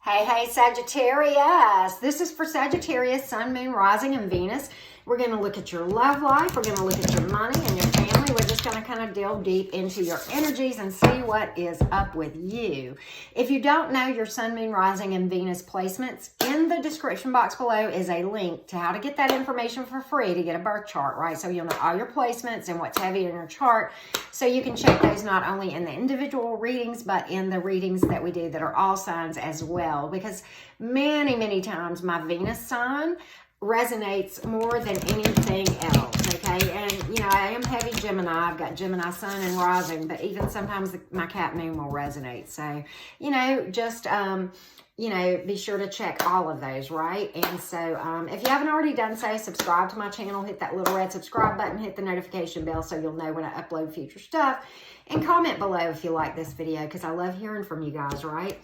Hey, Sagittarius. This is for Sagittarius, Sun, Moon, Rising, and Venus. We're going to look at your love life. We're going to look at your money and your family. We're just going to kind of delve deep into your energies and see what is up with you. If you don't know your Sun, Moon, Rising, and Venus placements, in the description box below is a link to how to get that information for free to get a birth chart, right? So you'll know all your placements and what's heavy in your chart. So you can check those not only in the individual readings, but in the readings that we do that are all signs as well. Because many times my Venus sign resonates more than anything else, okay? And, you know, I am heavy Gemini. I've got Gemini Sun and Rising, but even sometimes my Cap Moon will resonate. So, you know, just, you know, be sure to check all of those, right? And so if you haven't already done so, subscribe to my channel, hit that little red subscribe button, hit the notification bell so you'll know when I upload future stuff. And comment below if you like this video, because I love hearing from you guys, right?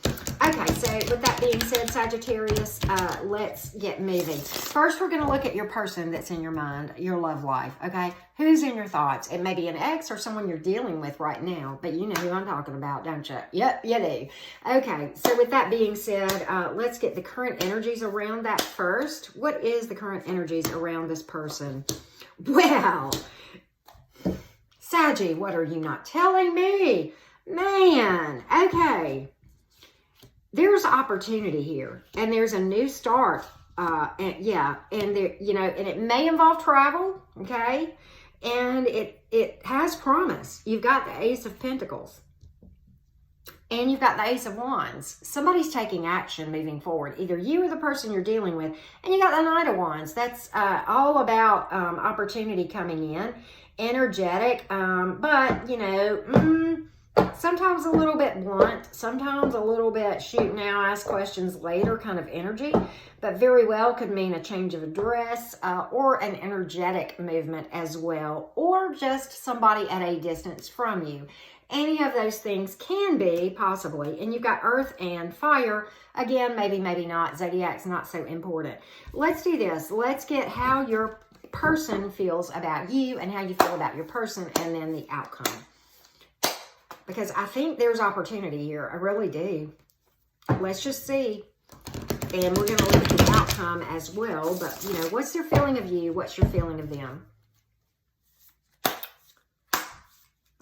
Okay, so with that being said, Sagittarius, let's get moving. First, we're going to look at your person that's in your mind, your love life, okay? Who's in your thoughts? It may be an ex or someone you're dealing with right now, but you know who I'm talking about, don't you? Yep, you do. Okay, so with that being said, let's get the current energies around that first. What is the current energies around this person? Well, Saggy, what are you not telling me? Man, okay. There's opportunity here, and there's a new start. And there, you know, and it may involve travel, okay? And it has promise. You've got the Ace of Pentacles, and you've got the Ace of Wands. Somebody's taking action moving forward, either you or the person you're dealing with. And you got the Knight of Wands. That's all about opportunity coming in. Energetic, but, you know, sometimes a little bit blunt, sometimes a little bit shoot now, ask questions later kind of energy, but very well could mean a change of address or an energetic movement as well, or just somebody at a distance from you. Any of those things can be possibly, and you've got earth and fire. Again, maybe not. Zodiac's not so important. Let's do this. Let's get how your person feels about you and how you feel about your person, and then the outcome. Because I think there's opportunity here. I really do. Let's just see. And we're going to look at the outcome as well. But, you know, what's their feeling of you? What's your feeling of them?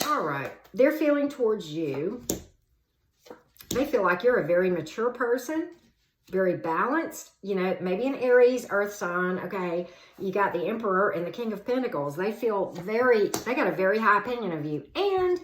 All right. Their feeling towards you. They feel like you're a very mature person. Very balanced, you know, maybe an Aries, earth sign, okay? You got the Emperor and the King of Pentacles. They got a very high opinion of you. And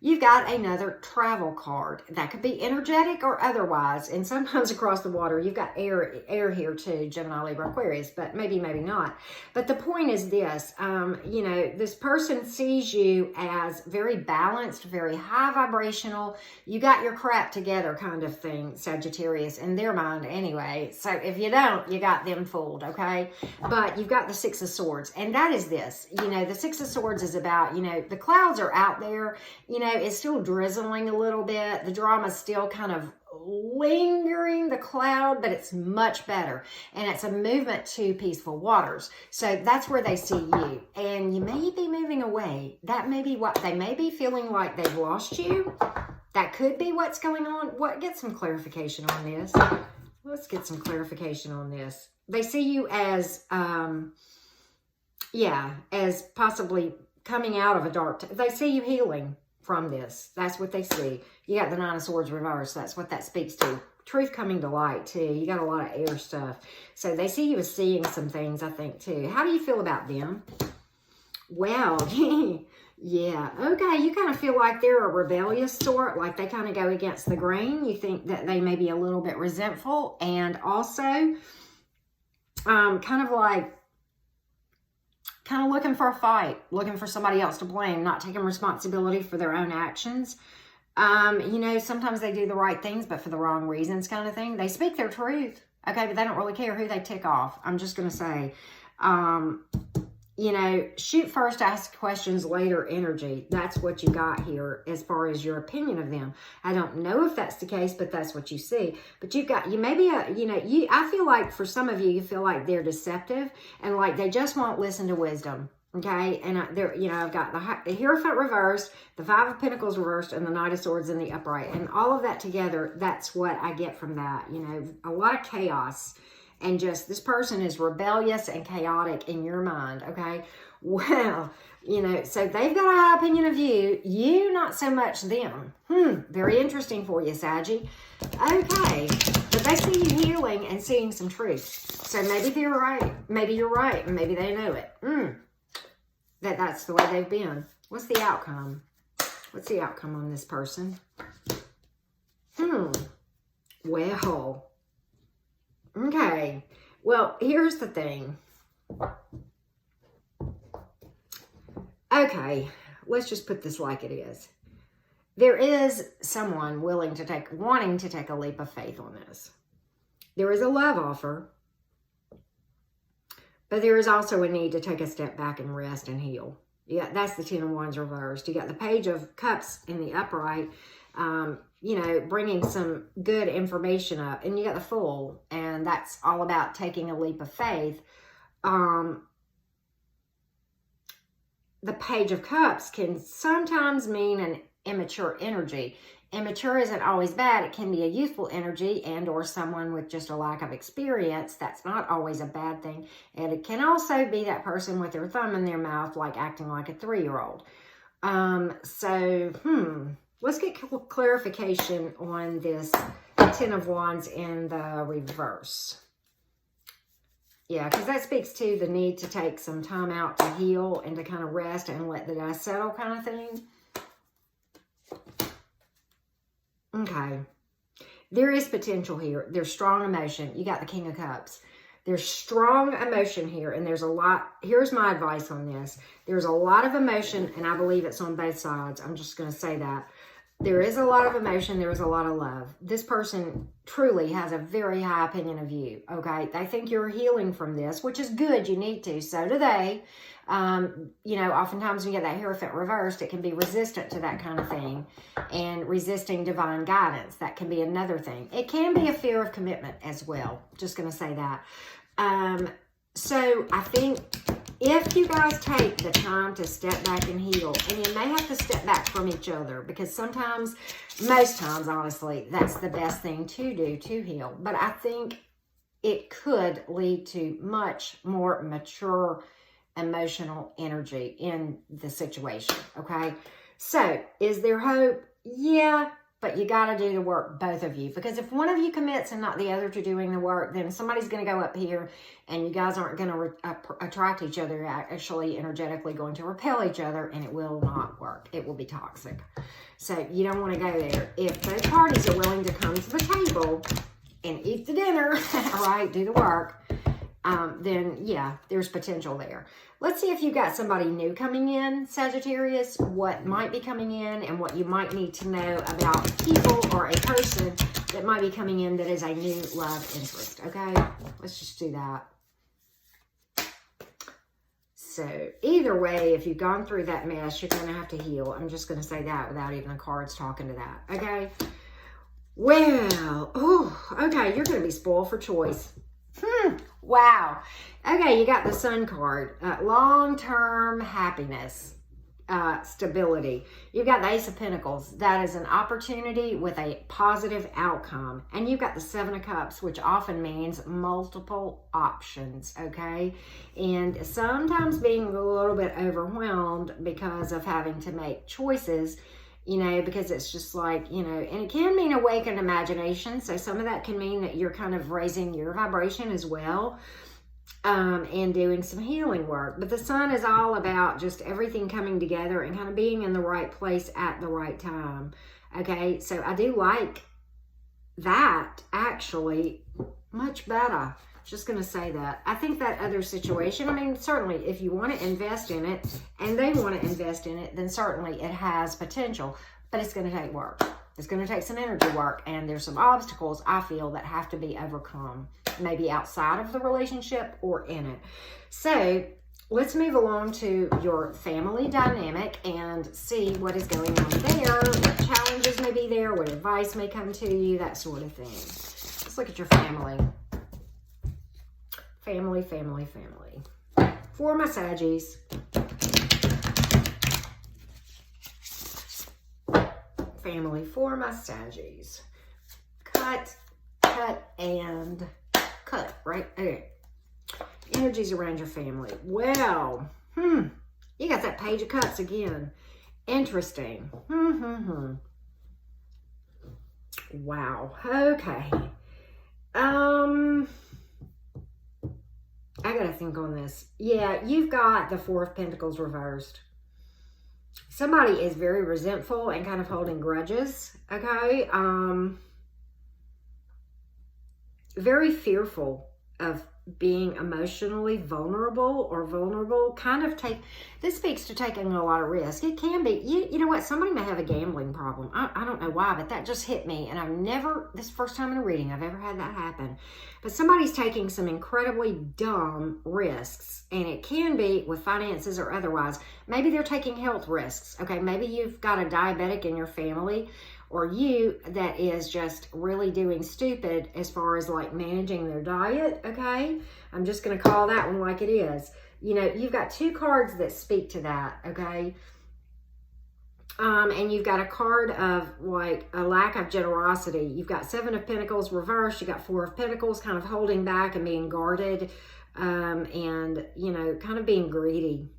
you've got another travel card. That could be energetic or otherwise. And sometimes across the water, you've got air here too, Gemini, Libra, Aquarius, but maybe not. But the point is this, you know, this person sees you as very balanced, very high vibrational. You got your crap together kind of thing, Sagittarius, in their mind anyway. So if you don't, you got them fooled, okay? But you've got the Six of Swords. And that is this, you know, the Six of Swords is about, you know, the clouds are out there, you know, it's still drizzling a little bit. The drama's still kind of lingering, the cloud, but it's much better. And it's a movement to peaceful waters. So that's where they see you. And you may be moving away. That may be what they may be feeling like they've lost you. That could be what's going on. Get some clarification on this. Let's get some clarification on this. They see you as, as possibly coming out of a dark, they see you healing from this. That's what they see. You got the Nine of Swords reversed. That's what that speaks to. Truth coming to light too. You got a lot of air stuff. So they see you as seeing some things, I think, too. How do you feel about them? Well, yeah. Okay, you kind of feel like they're a rebellious sort, like they kind of go against the grain. You think that they may be a little bit resentful, and also kind of looking for a fight, looking for somebody else to blame, not taking responsibility for their own actions. You know, sometimes they do the right things, but for the wrong reasons kind of thing. They speak their truth, okay, but they don't really care who they tick off. I'm just going to say, you know, shoot first, ask questions later energy. That's what you got here as far as your opinion of them. I don't know if that's the case, but that's what you see. But you may be I feel like for some of you, you feel like they're deceptive and like they just won't listen to wisdom. Okay, and there, you know, I've got the Hierophant reversed, the Five of Pentacles reversed, and the Knight of Swords in the upright. And all of that together, that's what I get from that. You know, a lot of chaos. And just, this person is rebellious and chaotic in your mind, okay? Well, you know, so they've got a high opinion of you. You, not so much them. Very interesting for you, Saggy. Okay, but they see you healing and seeing some truth. So maybe they're right. Maybe you're right, and maybe they know it. That's the way they've been. What's the outcome? What's the outcome on this person? Well, okay. Well, here's the thing. Okay, let's just put this like it is. There is someone wanting to take a leap of faith on this. There is a love offer. But there is also a need to take a step back and rest and heal. Yeah, that's the Ten of Wands reversed. You got the Page of Cups in the upright, you know, bringing some good information up. And you got the Fool, and that's all about taking a leap of faith. The Page of Cups can sometimes mean an immature energy. Immature isn't always bad. It can be a youthful energy and or someone with just a lack of experience. That's not always a bad thing. And it can also be that person with their thumb in their mouth, like acting like a 3-year-old. Let's get clarification on this Ten of Wands in the reverse. Yeah, because that speaks to the need to take some time out to heal and to kind of rest and let the dust settle kind of thing. Okay, there is potential here. There's strong emotion. You got the King of Cups. There's strong emotion here, and there's a lot. Here's my advice on this. There's a lot of emotion, and I believe it's on both sides. I'm just going to say that. There is a lot of emotion. There is a lot of love. This person truly has a very high opinion of you, okay? They think you're healing from this, which is good. You need to. So do they. You know, oftentimes when you get that Hierophant reversed, it can be resistant to that kind of thing and resisting divine guidance. That can be another thing. It can be a fear of commitment as well. Just going to say that. So I think if you guys take the time to step back and heal, and you may have to step back from each other because sometimes, most times, honestly, that's the best thing to do to heal. But I think it could lead to much more mature emotional energy in the situation, okay? So, is there hope? Yeah, but you got to do the work, both of you. Because if one of you commits and not the other to doing the work, then somebody's going to go up here and you guys aren't going to attract each other. You're actually energetically going to repel each other, and it will not work. It will be toxic. So, you don't want to go there. If both parties are willing to come to the table and eat the dinner, all right, do the work, then yeah, there's potential there. Let's see if you got somebody new coming in, Sagittarius, what might be coming in and what you might need to know about people or a person that might be coming in that is a new love interest, okay? Let's just do that. So either way, if you've gone through that mess, you're going to have to heal. I'm just going to say that without even the cards talking to that, okay? Well, okay, you're going to be spoiled for choice. Wow. Okay, you got the Sun card. Long-term happiness, stability. You've got the Ace of Pentacles. That is an opportunity with a positive outcome. And you've got the Seven of Cups, which often means multiple options, okay? And sometimes being a little bit overwhelmed because of having to make choices, you know, because it's just like, you know, and it can mean awakened imagination. So some of that can mean that you're kind of raising your vibration as well, and doing some healing work. But the Sun is all about just everything coming together and kind of being in the right place at the right time. Okay, so I do like that actually much better. Just going to say that. I think that other situation, I mean, certainly if you want to invest in it and they want to invest in it, then certainly it has potential, but it's going to take work. It's going to take some energy work, and there's some obstacles, I feel, that have to be overcome, maybe outside of the relationship or in it. So let's move along to your family dynamic and see what is going on there, what challenges may be there, what advice may come to you, that sort of thing. Let's look at your family. Family. For my Saggies. family for my Saggies. Cut, cut, and cut, right? Okay. Energies around your family. Well, you got that Page of Cups again. Interesting. Wow. Okay. I gotta think on this. Yeah, you've got the Four of Pentacles reversed. Somebody is very resentful and kind of holding grudges, okay? Very fearful of being emotionally vulnerable or vulnerable. This speaks to taking a lot of risk. It can be, you know what, somebody may have a gambling problem. I don't know why, but that just hit me. And this is the first time in a reading I've ever had that happen. But somebody's taking some incredibly dumb risks. And it can be with finances or otherwise. Maybe they're taking health risks. Okay, maybe you've got a diabetic in your family, or you that is just really doing stupid as far as like managing their diet, okay? I'm just going to call that one like it is. You know, you've got two cards that speak to that, okay? And you've got a card of like a lack of generosity. You've got Seven of Pentacles reversed. You got Four of Pentacles kind of holding back and being guarded, and, you know, kind of being greedy.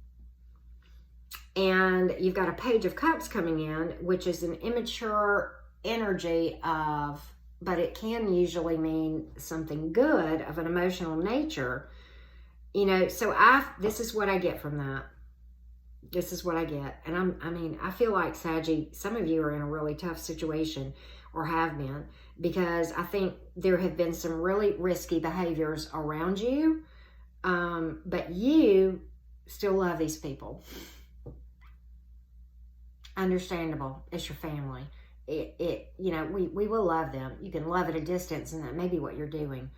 And you've got a Page of Cups coming in, which is an immature energy of, but it can usually mean something good of an emotional nature. You know, so this is what I get from that. This is what I get. And I feel like, Saggy, some of you are in a really tough situation or have been, because I think there have been some really risky behaviors around you. But you still love these people. Understandable. It's your family. You know, we will love them. You can love at a distance, and that may be what you're doing.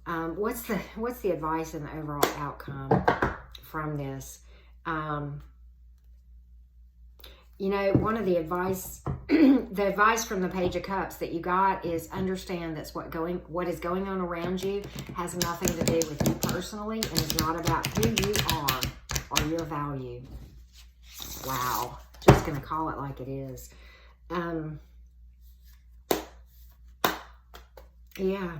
What's the advice and the overall outcome from this? You know, one of the advice, the advice from the Page of Cups that you got is understand that's what is going on around you has nothing to do with you personally, and is not about who you are or your value. Wow. Just going to call it like it is. Yeah.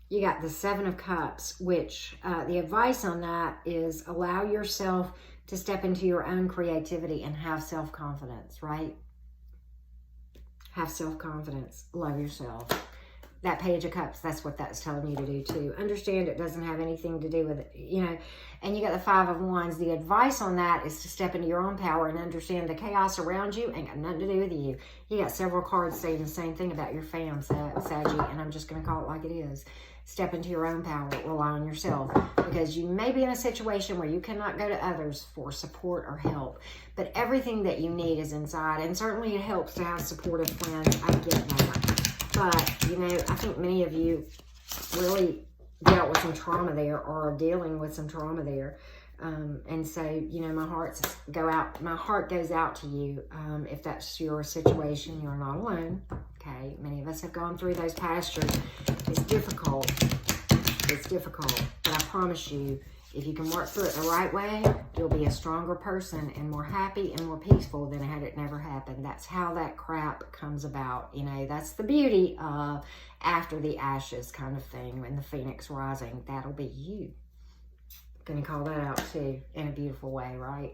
You got the Seven of Cups, which the advice on that is allow yourself to step into your own creativity and have self-confidence, right? Have self-confidence. Love yourself. That Page of Cups, that's what that's telling you to do too. Understand it doesn't have anything to do with it, you know. And you got the Five of Wands. The advice on that is to step into your own power and understand the chaos around you ain't got nothing to do with you. You got several cards saying the same thing about your fam, Saggy, and I'm just going to call it like it is. Step into your own power, rely on yourself, because you may be in a situation where you cannot go to others for support or help, but everything that you need is inside, and certainly it helps to have supportive friends. I get that. But, you know, I think many of you really dealt with some trauma there, or are dealing with some trauma there. And so, you know, my heart goes out to you. If that's your situation, you're not alone. Okay. Many of us have gone through those pastures. It's difficult. It's difficult. But I promise you, if you can work through it the right way, you'll be a stronger person and more happy and more peaceful than had it never happened. That's how that crap comes about. You know, that's the beauty of after the ashes kind of thing, when the phoenix rising. That'll be you. Going to call that out too in a beautiful way, right?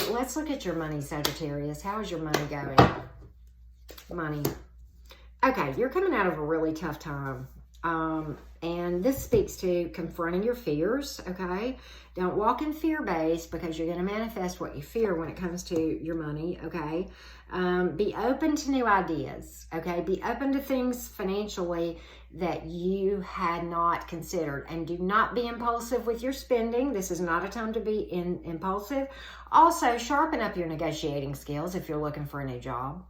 Let's look at your money, Sagittarius. How is your money going? Money. Okay, you're coming out of a really tough time. And this speaks to confronting your fears, okay? Don't walk in fear-based, because you're going to manifest what you fear when it comes to your money, okay? Be open to new ideas, okay? Be open to things financially that you had not considered. And do not be impulsive with your spending. This is not a time to be impulsive. Also, sharpen up your negotiating skills if you're looking for a new job.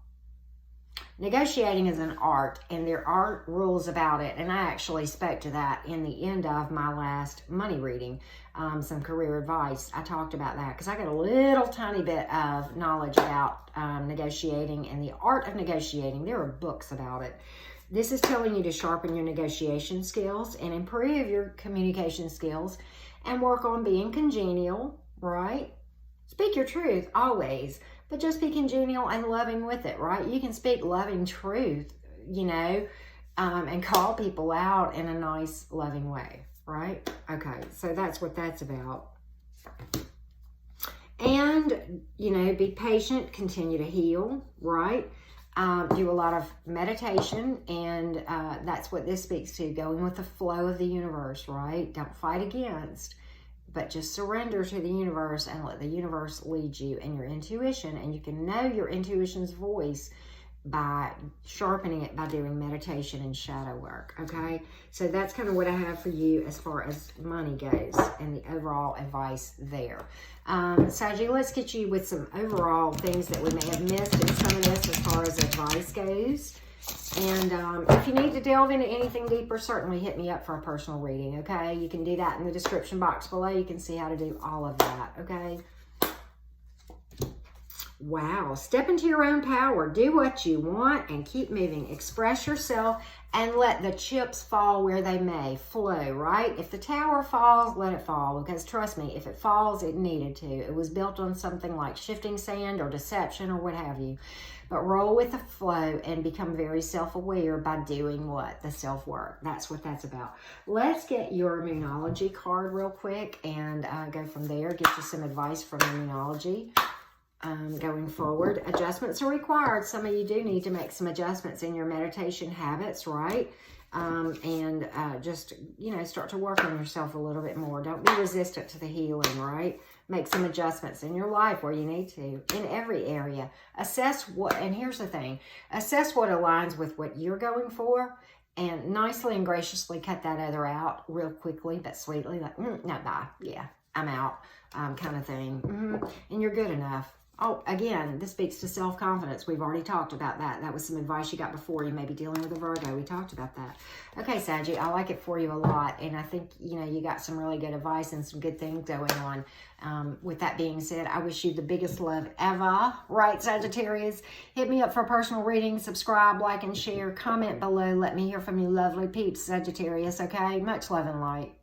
Negotiating is an art, and there are rules about it, and I actually spoke to that in the end of my last money reading, some career advice. I talked about that because I got a little tiny bit of knowledge about negotiating and the art of negotiating. There are books about it. This is telling you to sharpen your negotiation skills and improve your communication skills and work on being congenial, right? Speak your truth always, but just be congenial and loving with it, right? You can speak loving truth, you know, and call people out in a nice, loving way, right? Okay, so that's what that's about. And, you know, be patient, continue to heal, right? Do a lot of meditation, and that's what this speaks to, going with the flow of the universe, right? Don't fight against, but just surrender to the universe and let the universe lead you and your intuition. And you can know your intuition's voice by sharpening it by doing meditation and shadow work, okay? So that's kind of what I have for you as far as money goes and the overall advice there. Saggy, let's get you with some overall things that we may have missed in some of this as far as advice goes. And if you need to delve into anything deeper, certainly hit me up for a personal reading, okay? You can do that in the description box below. You can see how to do all of that, okay? Wow, step into your own power. Do what you want and keep moving. Express yourself and let the chips fall where they may. Flow, right? If the tower falls, let it fall. Because trust me, if it falls, it needed to. It was built on something like shifting sand or deception or what have you. But roll with the flow and become very self-aware by doing what? The self-work. That's what that's about. Let's get your Moonology card real quick and go from there. Get you some advice from the Moonology. Going forward. Adjustments are required. Some of you do need to make some adjustments in your meditation habits, right? And just, you know, start to work on yourself a little bit more. Don't be resistant to the healing, right? Make some adjustments in your life where you need to, in every area. Assess what, and here's the thing, assess what aligns with what you're going for, and nicely and graciously cut that other out real quickly, but sweetly, like, no, bye, yeah, I'm out, kind of thing. And you're good enough. Oh, again, this speaks to self-confidence. We've already talked about that. That was some advice you got before. You may be dealing with a Virgo. We talked about that. Okay, Saggy, I like it for you a lot. And I think, you know, you got some really good advice and some good things going on. With that being said, I wish you the biggest love ever. Right, Sagittarius? Hit me up for a personal reading. Subscribe, like, and share. Comment below. Let me hear from you lovely peeps, Sagittarius, okay? Much love and light.